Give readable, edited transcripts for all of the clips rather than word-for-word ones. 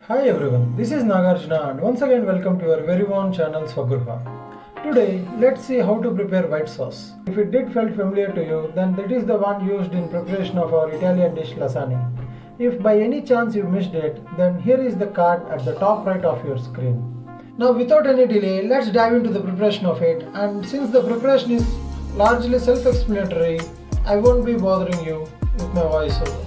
Hi everyone, this is Nagarjuna and once again welcome to our very own channel Swagruha. Today, let's see how to prepare white sauce. If it did felt familiar to you, then that is the one used in preparation of our Italian dish lasagna. If by any chance you missed it, then here is the card at the top right of your screen. Now without any delay, let's dive into the preparation of it, and since the preparation is largely self-explanatory, I won't be bothering you with my voiceover.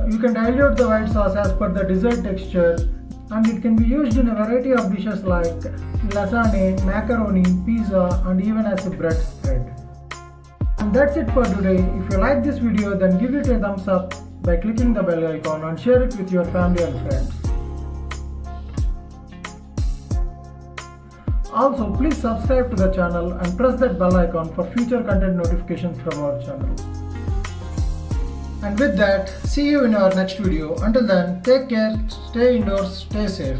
You can dilute the white sauce as per the desired texture, and it can be used in a variety of dishes like lasagna, macaroni, pizza, and even as a bread spread. And that's it for today. If you like this video, then give it a thumbs up by clicking the bell icon and share it with your family and friends. Also, please subscribe to the channel and press that bell icon for future content notifications from our channel. And with that, see you in our next video. Until then, take care, stay indoors, stay safe.